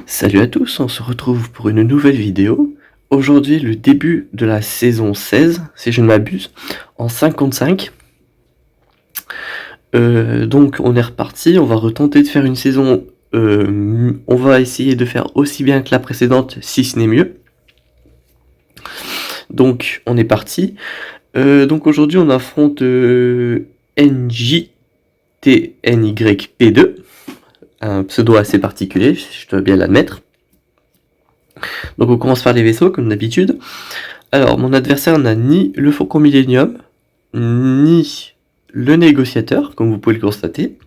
Salut à tous, on se retrouve pour une nouvelle vidéo. Aujourd'hui, le début de la saison 16, si je ne m'abuse, en 5 contre 5. Donc on est reparti, on va retenter de faire une saison, on va essayer de faire aussi bien que la précédente, si ce n'est mieux. Donc on est parti. Donc aujourd'hui on affronte NJTNYP2, un pseudo assez particulier, je dois bien l'admettre. Donc on commence par les vaisseaux comme d'habitude. Alors mon adversaire n'a ni le Faucon Millenium, ni le négociateur, comme vous pouvez le constater,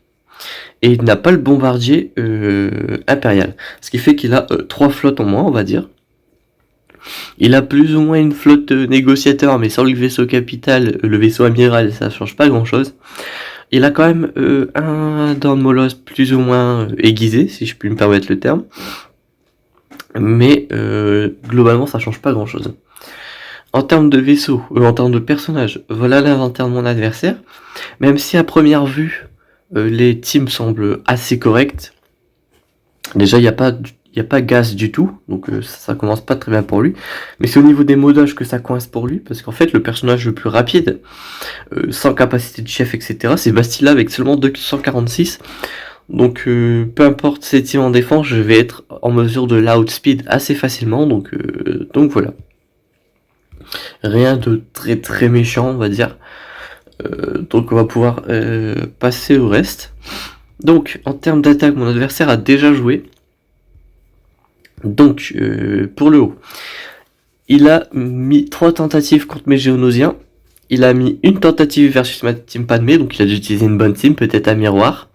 et il n'a pas le bombardier impérial. Ce qui fait qu'il a 3 flottes en moins, on va dire. Il a plus ou moins une flotte négociateur, mais sans le vaisseau capital, le vaisseau amiral, ça change pas grand chose. Il a quand même un Dorn Molos plus ou moins aiguisé, si je puis me permettre le terme. Mais globalement, ça change pas grand chose. En termes de vaisseau, en termes de personnages, voilà l'inventaire de mon adversaire. Même si à première vue, les teams semblent assez corrects. Déjà, il n'y a pas gaz du tout, donc ça commence pas très bien pour lui. Mais c'est au niveau des modages que ça coince pour lui, parce qu'en fait, le personnage le plus rapide, sans capacité de chef, etc., c'est Bastila avec seulement 246. Donc peu importe ses teams en défense, je vais être en mesure de l'outspeed assez facilement, donc voilà. Rien de très très méchant, on va dire. Donc on va pouvoir passer au reste. Donc en termes d'attaque, mon adversaire a déjà joué. Donc pour le haut, il a mis 3 tentatives contre mes géonosiens. Il a mis une tentative versus ma team Padmé, donc il a dû utiliser une bonne team, peut-être un miroir.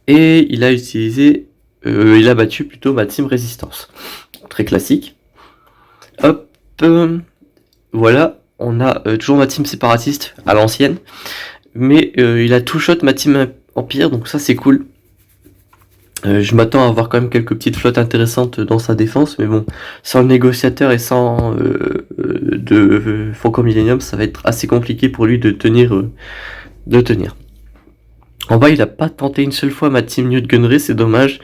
Et il a utilisé, il a battu plutôt ma team résistance. Très classique. Hop, voilà, on a toujours ma team séparatiste à l'ancienne, mais il a two shot ma team empire, donc ça c'est cool. Je m'attends à avoir quand même quelques petites flottes intéressantes dans sa défense, mais bon, sans le négociateur et sans de Faucon Millenium, ça va être assez compliqué pour lui de tenir. En bas, il a pas tenté une seule fois ma team Newt Gunnery, c'est dommage.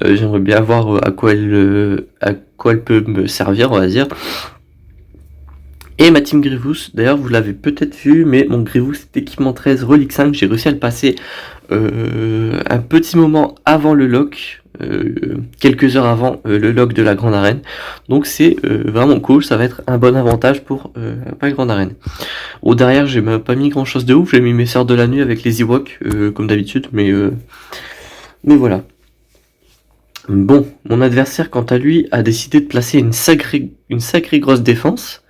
J'aimerais bien voir à quoi elle peut me servir, on va dire. Et ma team Grievous, d'ailleurs vous l'avez peut-être vu, mais mon Grievous c'est équipement 13 Relic 5, j'ai réussi à le passer un petit moment avant le lock, quelques heures avant le lock de la grande arène. Donc c'est vraiment cool, ça va être un bon avantage pour la grande arène. Au derrière j'ai même pas mis grand chose de ouf, j'ai mis mes sœurs de la nuit avec les Ewoks comme d'habitude, mais voilà. Bon, mon adversaire quant à lui a décidé de placer une sacrée grosse défense,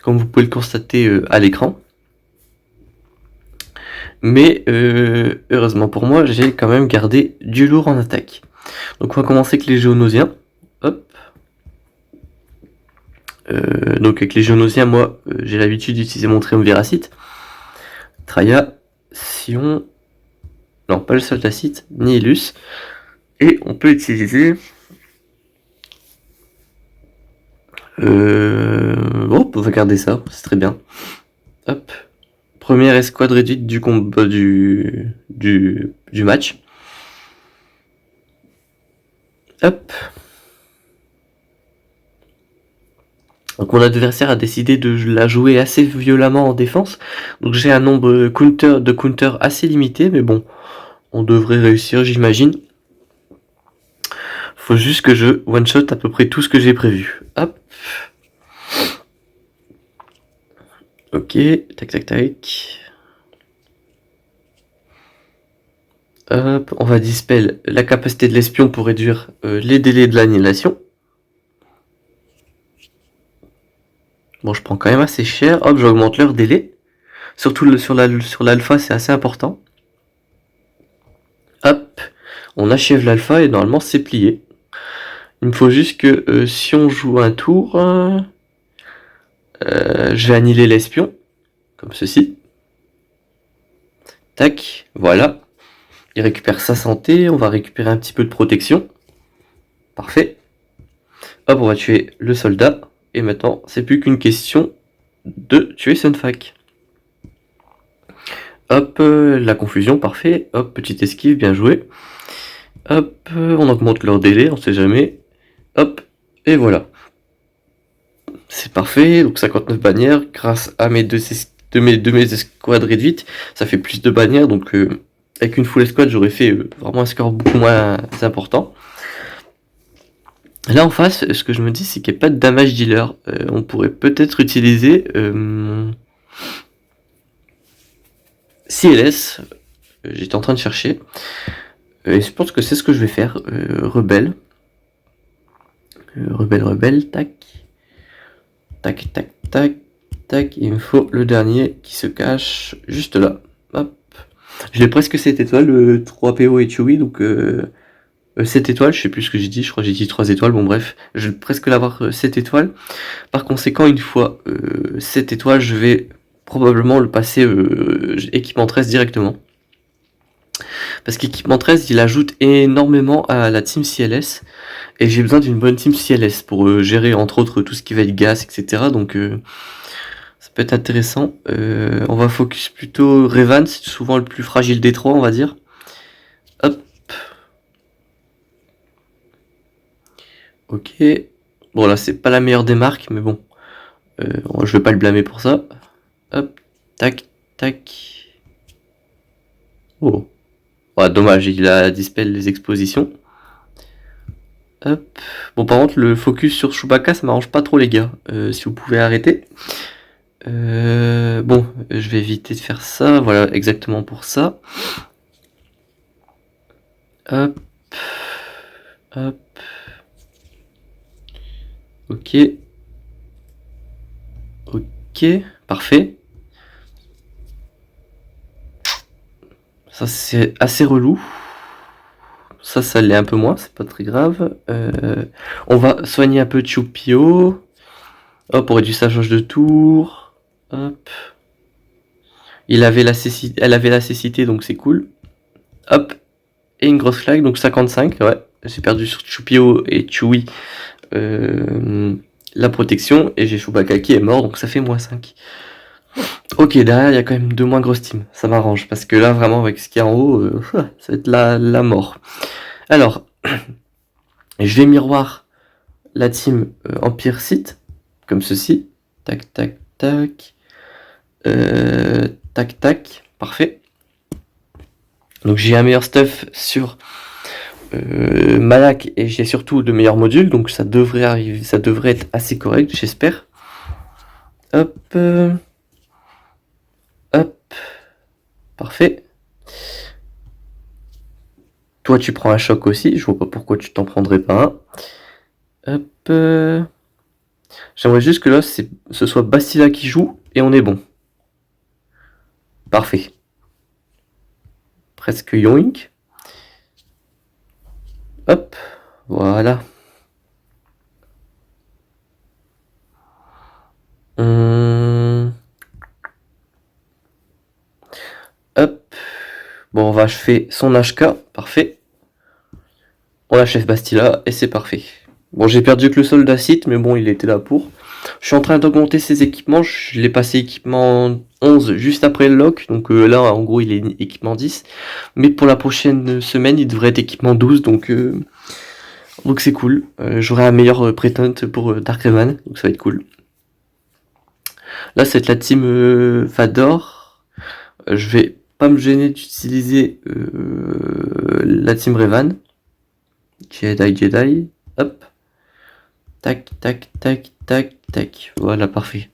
comme vous pouvez le constater à l'écran. Mais heureusement pour moi, j'ai quand même gardé du lourd en attaque. Donc on va commencer avec les géonosiens. Hop. Donc avec les géonosiens, moi j'ai l'habitude d'utiliser mon triumviracite. Traya, Sion, non pas le soldacite, Nihilus. Et on peut utiliser... Bon, on peut garder ça, c'est très bien. Hop. Première escouade réduite du combat du match. Hop. Donc mon adversaire a décidé de la jouer assez violemment en défense. Donc j'ai un nombre de counter assez limité, mais bon, on devrait réussir, j'imagine. Faut juste que je one-shot à peu près tout ce que j'ai prévu. Hop. Ok, tac tac tac. Hop, on va dispel la capacité de l'espion pour réduire les délais de l'annihilation. Bon, je prends quand même assez cher. Hop, j'augmente leur délai. Surtout sur l'alpha, c'est assez important. Hop, on achève l'alpha et normalement c'est plié. Il me faut juste que si on joue un tour, je vais annihiler l'espion, comme ceci. Tac, voilà. Il récupère sa santé, on va récupérer un petit peu de protection. Parfait. Hop, on va tuer le soldat. Et maintenant, c'est plus qu'une question de tuer Sunfac. Hop, la confusion, parfait. Hop, petite esquive, bien joué. Hop, on augmente leur délai, on sait jamais. Hop, et voilà. C'est parfait, donc 59 bannières, grâce à mes deux escouades réduites, ça fait plus de bannières, donc avec une full escouade, j'aurais fait vraiment un score beaucoup moins important. Là en face, ce que je me dis, c'est qu'il n'y a pas de damage dealer. On pourrait peut-être utiliser CLS, j'étais en train de chercher, et je pense que c'est ce que je vais faire. Rebelle, tac, tac, tac, tac, tac, il me faut le dernier qui se cache juste là. Hop. Je l'ai presque 7 étoiles, le 3PO et Chewie, donc 7 étoiles, je sais plus ce que j'ai dit, je crois que j'ai dit 3 étoiles, bon bref, je vais presque l'avoir 7 étoiles. Par conséquent, une fois 7 étoiles, je vais probablement le passer équipement 13 directement. Parce qu'équipement 13, il ajoute énormément à la team CLS, et j'ai besoin d'une bonne team CLS pour gérer entre autres tout ce qui va être gaz, etc. Donc ça peut être intéressant. On va focus plutôt Revan, c'est souvent le plus fragile des trois, on va dire. Hop. Ok. Bon là c'est pas la meilleure des marques, mais bon. Je vais pas le blâmer pour ça. Hop. Tac. Tac. Oh. Ouais, dommage, il a dispel les expositions. Hop. Bon par contre le focus sur Chewbacca ça m'arrange pas trop les gars. Si vous pouvez arrêter. Bon, je vais éviter de faire ça. Voilà, exactement pour ça. Hop. Hop. Ok. Ok, parfait. Ça c'est assez relou. Ça l'est un peu moins, c'est pas très grave. On va soigner un peu Chupio. Hop, on réduit sa jauge de tour. Hop. Elle avait la cécité, donc c'est cool. Hop. Et une grosse flag, donc 55. Ouais, j'ai perdu sur Chupio et Chewie la protection. Et j'ai Chewbacca qui est mort, donc ça fait moins 5. Ok, derrière, il y a quand même 2 moins grosses teams. Ça m'arrange, parce que là, vraiment, avec ce qu'il y a en haut, ça va être la mort. Alors, je vais miroir la team Empire Sith, comme ceci. Tac, tac, tac. Tac, tac. Parfait. Donc j'ai un meilleur stuff sur Malak et j'ai surtout de meilleurs modules, donc ça devrait arriver, ça devrait être assez correct, j'espère. Hop. Hop. Parfait. Toi tu prends un choc aussi, je vois pas pourquoi tu t'en prendrais pas un. Hop. J'aimerais juste que là ce soit Bastila qui joue et on est bon. Parfait. Presque yoink. Hop. Voilà. Hop. Bon, on va achever son HK. Parfait. On achève Bastila et c'est parfait. Bon, j'ai perdu que le soldat Sith, mais bon, il était là pour. Je suis en train d'augmenter ses équipements. Je l'ai passé équipement 11 juste après le lock. Donc là, en gros, il est équipement 10. Mais pour la prochaine semaine, il devrait être équipement 12. Donc c'est cool. J'aurai un meilleur prétend pour Dark Revan. Donc ça va être cool. Là, c'est la team Fador. Je vais pas me gêner d'utiliser la team Revan. Jedi. Hop. Tac, tac, tac, tac, tac. Voilà, parfait.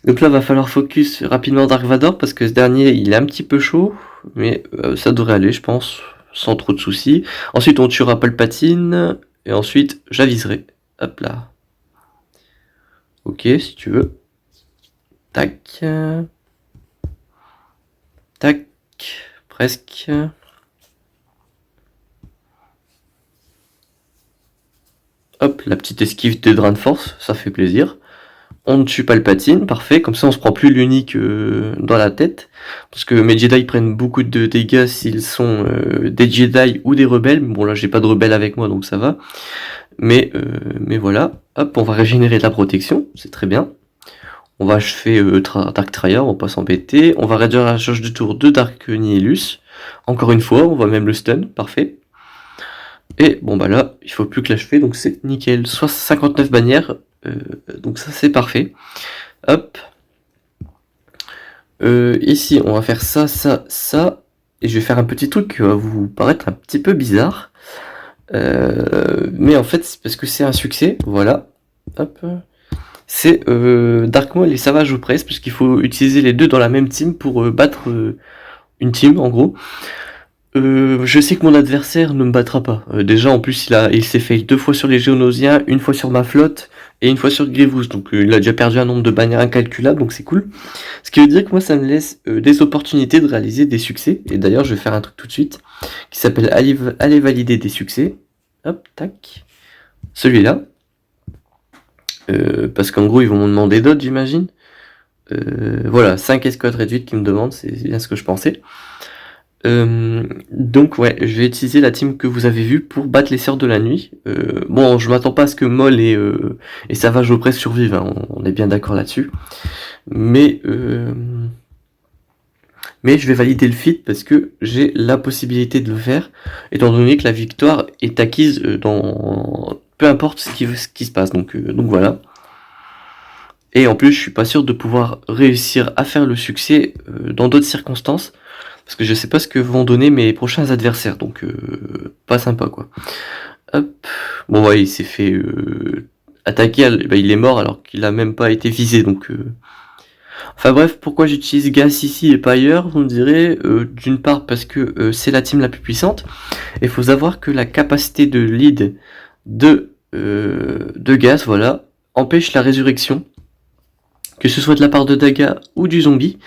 Donc là, va falloir focus rapidement Dark Vador parce que ce dernier, il est un petit peu chaud. Mais ça devrait aller, je pense, sans trop de soucis. Ensuite, on tuera Palpatine. Et ensuite, j'aviserai. Hop là. Ok, si tu veux. Tac. Tac. Presque. Hop, la petite esquive de Drain Force, ça fait plaisir. On ne tue pas le Palpatine, parfait, comme ça on se prend plus l'unique dans la tête. Parce que mes Jedi prennent beaucoup de dégâts s'ils sont des Jedi ou des rebelles. Bon là j'ai pas de rebelles avec moi donc ça va. Mais voilà, hop, on va régénérer de la protection, c'est très bien. On va achever Dark Trier, on va pas s'embêter. On va réduire la charge de tour de Dark Nihilus. Encore une fois, on voit même le stun, parfait. Et bon bah là, il faut plus que l'achever, donc c'est nickel. Soit 59 bannières, donc ça c'est parfait. Hop. Ici, on va faire ça, ça, ça. Et je vais faire un petit truc qui va vous paraître un petit peu bizarre. Mais en fait, c'est parce que c'est un succès, voilà. Hop. C'est Darkmaul et Savage Opress, parce qu'il faut utiliser les deux dans la même team pour battre une team, en gros. Je sais que mon adversaire ne me battra pas. Déjà, en plus, il s'est fail 2 fois sur les Géonosiens, une fois sur ma flotte et une fois sur Grievous. Donc, il a déjà perdu un nombre de bannières incalculable, donc c'est cool. Ce qui veut dire que moi, ça me laisse des opportunités de réaliser des succès. Et d'ailleurs, je vais faire un truc tout de suite qui s'appelle aller valider des succès. Hop, tac. Celui-là. Parce qu'en gros, ils vont me demander d'autres, j'imagine. Voilà, 5 escouades réduites qui me demandent, c'est bien ce que je pensais. Donc ouais, je vais utiliser la team que vous avez vue pour battre les Sœurs de la Nuit. Bon, je m'attends pas à ce que Moll et Savage Opress survivent, hein, on est bien d'accord là-dessus. Mais je vais valider le feat parce que j'ai la possibilité de le faire, étant donné que la victoire est acquise dans peu importe ce qui se passe. Donc voilà. Et en plus, je suis pas sûr de pouvoir réussir à faire le succès dans d'autres circonstances. Parce que je sais pas ce que vont donner mes prochains adversaires, donc pas sympa quoi. Hop. Bon ouais, il s'est fait attaquer, il est mort alors qu'il a même pas été visé, donc... Enfin bref, pourquoi j'utilise Gas ici et pas ailleurs, vous me direz, d'une part parce que c'est la team la plus puissante, et il faut savoir que la capacité de lead de Gas, voilà, empêche la résurrection, que ce soit de la part de Daga ou du zombie.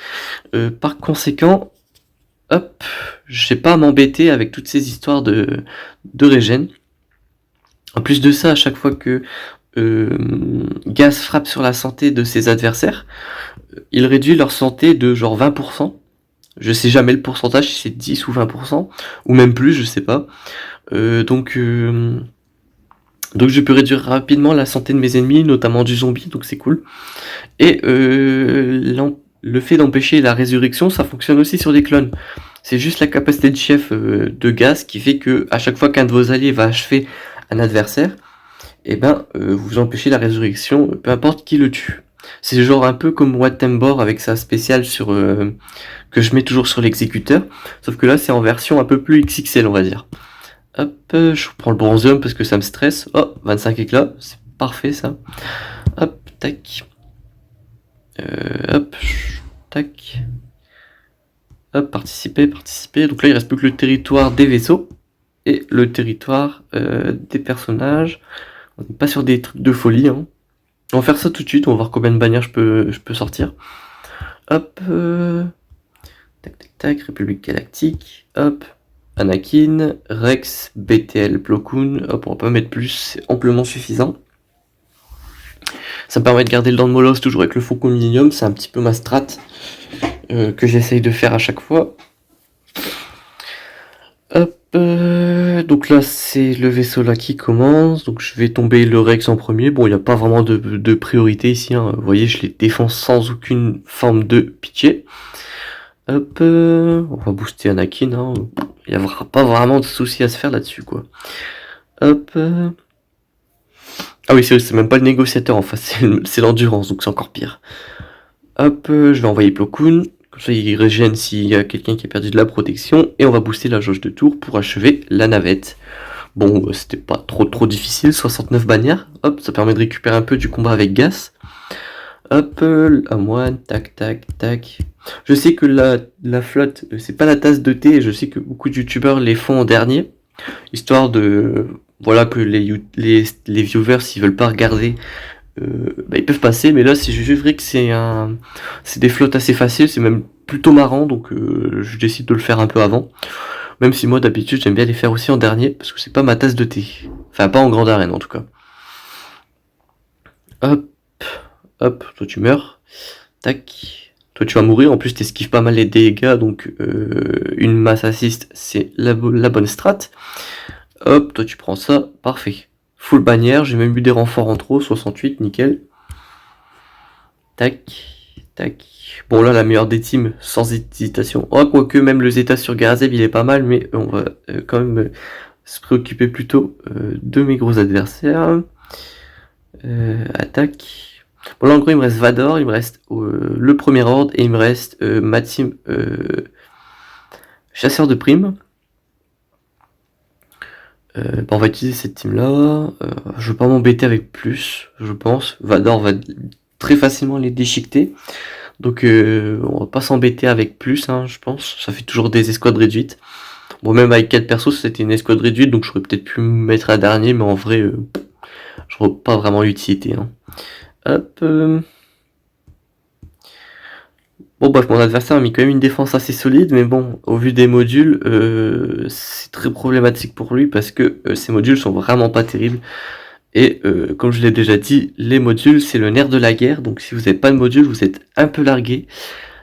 Par conséquent, hop, je sais pas m'embêter avec toutes ces histoires de régène. En plus de ça, à chaque fois que Gas frappe sur la santé de ses adversaires, il réduit leur santé de genre 20%. Je sais jamais le pourcentage, si c'est 10 ou 20%, ou même plus, je sais pas. Donc je peux réduire rapidement la santé de mes ennemis, notamment du zombie, donc c'est cool. Et le fait d'empêcher la résurrection, ça fonctionne aussi sur des clones. C'est juste la capacité de chef de Gas qui fait que à chaque fois qu'un de vos alliés va achever un adversaire, et vous empêchez la résurrection, peu importe qui le tue. C'est genre un peu comme Watembor avec sa spéciale sur que je mets toujours sur l'exécuteur, sauf que là c'est en version un peu plus XXL, on va dire. Hop, je prends le bronzium parce que ça me stresse. Oh, 25 éclats, c'est parfait ça. Hop, tac. Hop, tac. Hop, participer. Donc là il reste plus que le territoire des vaisseaux et le territoire des personnages. On n'est pas sur des trucs de folie, hein. On va faire ça tout de suite, on va voir combien de bannières je peux sortir. Hop, tac, République Galactique, hop, Anakin, Rex, BTL, Plo Koon, hop, on va pas mettre plus, c'est amplement suffisant. Ça me permet de garder le dent de Molosse toujours avec le Faucon Millennium, c'est un petit peu ma strat que j'essaye de faire à chaque fois. Hop, donc là c'est le vaisseau là qui commence, donc je vais tomber le Rex en premier. Bon, il n'y a pas vraiment de priorité ici, hein. Vous voyez, je les défonce sans aucune forme de pitié. Hop, on va booster Anakin, hein. Il n'y a pas vraiment de souci à se faire là-dessus, quoi. Hop. Ah oui, c'est même pas le négociateur en face, c'est l'endurance, donc c'est encore pire. Hop, je vais envoyer Plo Koon. Comme ça, il régène s'il y a quelqu'un qui a perdu de la protection. Et on va booster la jauge de tour pour achever la navette. Bon, c'était pas trop difficile. 69 bannières. Hop, ça permet de récupérer un peu du combat avec Gas. Hop, à moi, tac. Je sais que la flotte, c'est pas la tasse de thé. Et je sais que beaucoup de youtubeurs les font en dernier. Histoire de... Voilà, que les viewers, s'ils veulent pas regarder... ils peuvent passer, mais là c'est juste vrai que c'est des flottes assez faciles, c'est même plutôt marrant, donc je décide de le faire un peu avant. Même si moi d'habitude j'aime bien les faire aussi en dernier, parce que c'est pas ma tasse de thé. Enfin pas en grande arène en tout cas. Hop, toi tu meurs. Tac. Toi tu vas mourir, en plus t'esquives pas mal les dégâts, donc une masse assist c'est la bonne strat. Hop, toi tu prends ça, parfait. Full bannière, j'ai même eu des renforts en trop, 68, nickel. Tac, Tac. Bon là la meilleure des teams sans hésitation. Oh quoique même le Zeta sur Garazeb il est pas mal, mais on va quand même se préoccuper plutôt de mes gros adversaires. Attaque. Bon là en gros il me reste Vador, il me reste le premier ordre et il me reste ma team chasseur de primes. On va utiliser cette team là. Je vais pas m'embêter avec plus, je pense. Vador va très facilement les déchiqueter. Donc on va pas s'embêter avec plus, hein, je pense. Ça fait toujours des escouades réduites. Bon, même avec 4 persos, c'était une escouade réduite, donc j'aurais peut-être pu me mettre un dernier, mais en vrai, je vois pas vraiment l'utilité. Hein. Hop. Bon, bref, mon adversaire a mis quand même une défense assez solide, mais bon, au vu des modules, c'est très problématique pour lui parce que ces modules sont vraiment pas terribles. Et comme je l'ai déjà dit, les modules, c'est le nerf de la guerre, donc si vous n'avez pas de module, vous êtes un peu largué,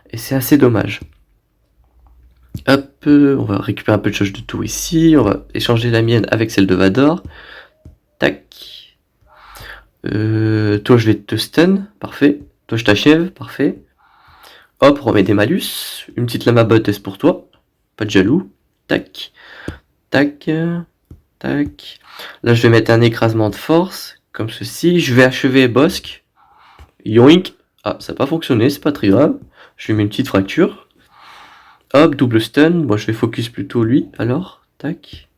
et c'est assez dommage. Hop, on va récupérer un peu de charge de tout ici, on va échanger la mienne avec celle de Vador. Tac. Toi je vais te stun, parfait. Toi je t'achève, parfait. Hop, on remet des malus. Une petite lama bottes pour toi. Pas de jaloux. Tac. Tac. Tac. Là je vais mettre un écrasement de force, comme ceci. Je vais achever Bosque. Yoink. Ah, ça n'a pas fonctionné, c'est pas très grave. Je lui mets une petite fracture. Hop, double stun. Moi, je vais focus plutôt lui, alors. Tac.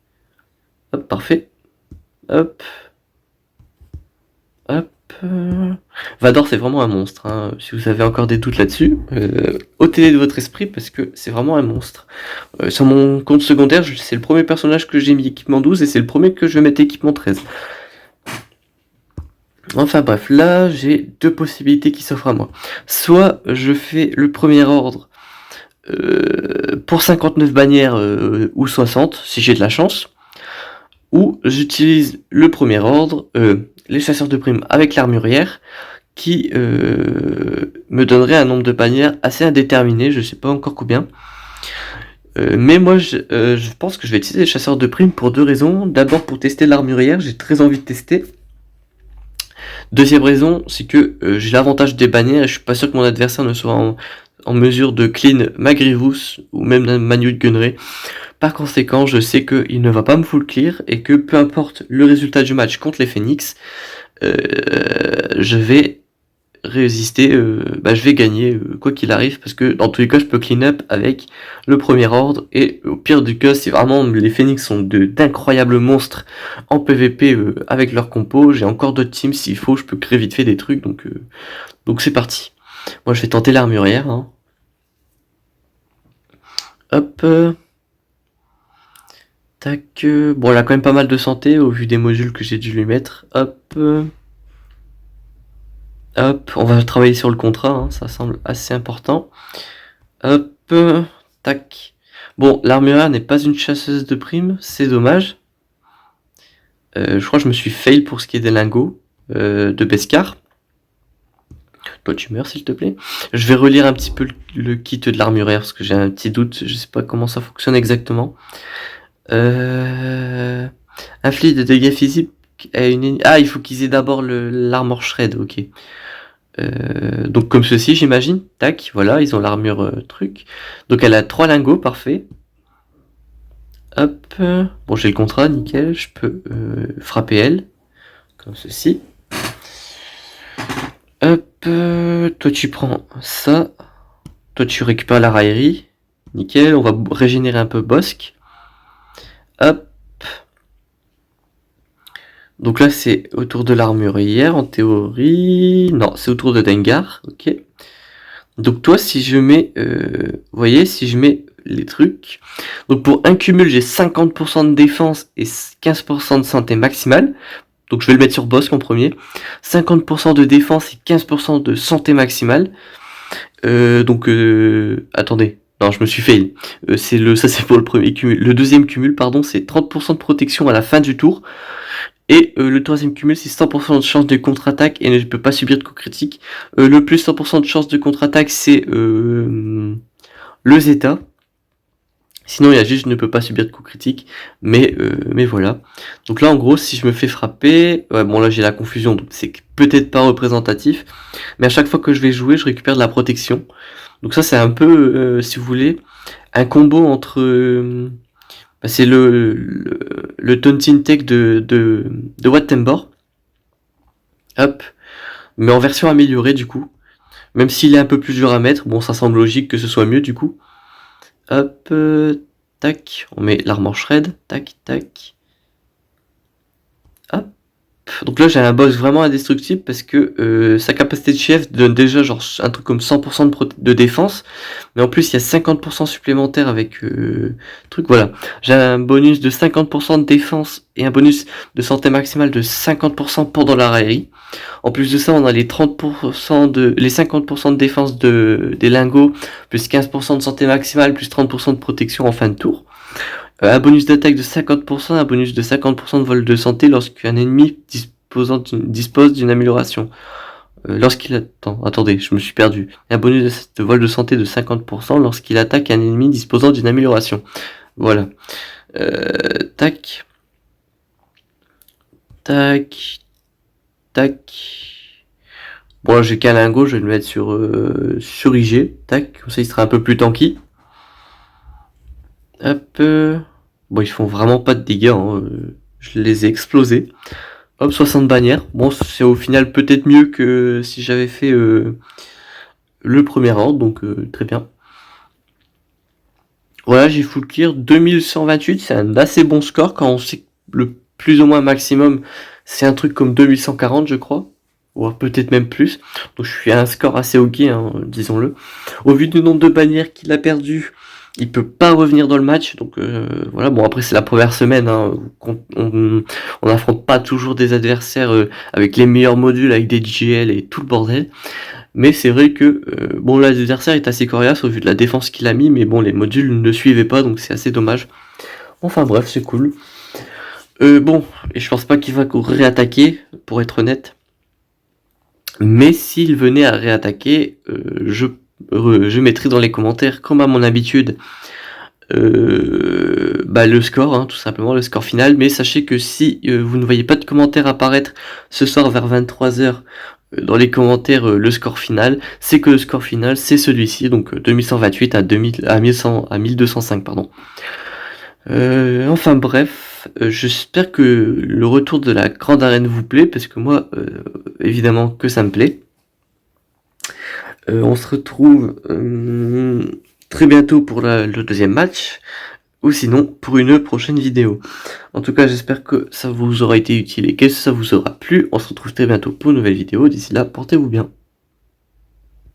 Hop, parfait. Hop. Hop. Vador, c'est vraiment un monstre. Hein. Si vous avez encore des doutes là-dessus, ôtez-les de votre esprit parce que c'est vraiment un monstre. Sur mon compte secondaire, c'est le premier personnage que j'ai mis équipement 12 et c'est le premier que je vais mettre équipement 13. Enfin bref, là, j'ai deux possibilités qui s'offrent à moi. Soit je fais le premier ordre pour 59 bannières ou 60 si j'ai de la chance, ou j'utilise le premier ordre, les chasseurs de primes avec l'armurière, qui me donnerait un nombre de bannières assez indéterminé, je sais pas encore combien. Mais moi je pense que je vais utiliser les chasseurs de primes pour deux raisons. D'abord pour tester l'armurière, j'ai très envie de tester. Deuxième raison, c'est que j'ai l'avantage des bannières et je suis pas sûr que mon adversaire ne soit en mesure de clean ma Grievous ou même ma Newt Gunray. Par conséquent, je sais qu'il ne va pas me full clear et que peu importe le résultat du match contre les Phoenix, je vais résister, je vais gagner quoi qu'il arrive parce que dans tous les cas, je peux clean up avec le premier ordre et au pire du cas, si vraiment les Phoenix sont d'incroyables monstres en PVP avec leur compo, j'ai encore d'autres teams s'il faut, je peux créer vite fait des trucs donc c'est parti. Moi, je vais tenter l'armurière. Hein. Hop. Tac. Bon, elle a quand même pas mal de santé au vu des modules que j'ai dû lui mettre. Hop. Hop. On va travailler sur le contrat. Hein, ça semble assez important. Hop. Tac. Bon, l'armurière n'est pas une chasseuse de primes. C'est dommage. Je crois que je me suis fail pour ce qui est des lingots de Beskar. Toi tu meurs s'il te plaît. Je vais relire un petit peu le kit de l'armurière parce que j'ai un petit doute, je sais pas comment ça fonctionne exactement. Inflige de dégâts physiques à une... Ah, il faut qu'ils aient d'abord l'armor shred, ok. Donc comme ceci j'imagine, tac, voilà, ils ont l'armure truc. Donc elle a 3 lingots, parfait. Hop, bon j'ai le contrat, nickel, je peux frapper elle, comme ceci. Hop, toi tu prends ça, toi tu récupères la raillerie, nickel, on va régénérer un peu Bosque. Hop. Donc là c'est autour de l'armurière en théorie, non c'est autour de Dengar, ok. Donc toi si je mets, vous voyez, si je mets les trucs, donc pour un cumul j'ai 50% de défense et 15% de santé maximale. Donc je vais le mettre sur Bosque en premier. 50% de défense et 15% de santé maximale. Attendez. Non, je me suis fail. Ça c'est pour le premier cumul. Le deuxième cumul, pardon, c'est 30% de protection à la fin du tour. Et le troisième cumul, c'est 100% de chance de contre-attaque et ne peut pas subir de coup critique. Le plus 100% de chance de contre-attaque, c'est le Zeta. Sinon, il y a juste je ne peux pas subir de coups critiques, mais voilà. Donc là, en gros, si je me fais frapper, ouais, bon là j'ai la confusion, donc c'est peut-être pas représentatif, mais à chaque fois que je vais jouer, je récupère de la protection. Donc ça, c'est un peu, si vous voulez, un combo entre... c'est le Taunting Tech de Wattembor. Hop. Mais en version améliorée, du coup. Même s'il est un peu plus dur à mettre, bon, ça semble logique que ce soit mieux, du coup. Hop, tac, on met l'armor shred, tac, tac. Hop. Donc là j'ai un boss vraiment indestructible parce que sa capacité de chef donne déjà genre un truc comme 100% de défense, mais en plus il y a 50% supplémentaire avec truc, voilà. J'ai un bonus de 50% de défense et un bonus de santé maximale de 50% pendant la raillerie. En plus de ça, on a les 30% les 50% de défense des lingots, plus 15% de santé maximale, plus 30% de protection en fin de tour. Un bonus d'attaque de 50%, un bonus de 50% de vol de santé lorsqu'un ennemi dispose d'une amélioration. Lorsqu'il attend, attendez, je me suis perdu. Un bonus de vol de santé de 50% lorsqu'il attaque un ennemi disposant d'une amélioration. Voilà. Tac. Tac. Tac. Bon là j'ai qu'un lingot, je vais le mettre sur IG. Tac, comme ça il sera un peu plus tanky. Hop. Bon, ils font vraiment pas de dégâts, hein. Je les ai explosés. Hop, 60 bannières. Bon, c'est au final peut-être mieux que si j'avais fait le premier ordre, donc très bien. Voilà, j'ai full clear 2128, c'est un assez bon score quand on sait que le plus ou moins maximum, c'est un truc comme 2140, je crois. Ou peut-être même plus. Donc je suis à un score assez ok, hein, disons-le. Au vu du nombre de bannières qu'il a perdu, il peut pas revenir dans le match. Donc voilà, bon après c'est la première semaine, hein, on n'affronte pas toujours des adversaires avec les meilleurs modules, avec des GL et tout le bordel. Mais c'est vrai que bon, l'adversaire est assez coriace au vu de la défense qu'il a mis, mais bon, les modules ne suivaient pas, donc c'est assez dommage. Enfin bref, c'est cool. Bon, et je pense pas qu'il va réattaquer, pour être honnête. Mais s'il venait à réattaquer, je mettrai dans les commentaires, comme à mon habitude, le score, hein, tout simplement, le score final. Mais sachez que si vous ne voyez pas de commentaires apparaître ce soir vers 23h dans les commentaires le score final, c'est que le score final c'est celui-ci, donc 2128 à 1205, pardon. Enfin bref, j'espère que le retour de la grande arène vous plaît, parce que moi, évidemment que ça me plaît. On se retrouve très bientôt pour le deuxième match, ou sinon pour une prochaine vidéo. En tout cas, j'espère que ça vous aura été utile et que ça vous aura plu. On se retrouve très bientôt pour une nouvelle vidéo. D'ici là, portez-vous bien.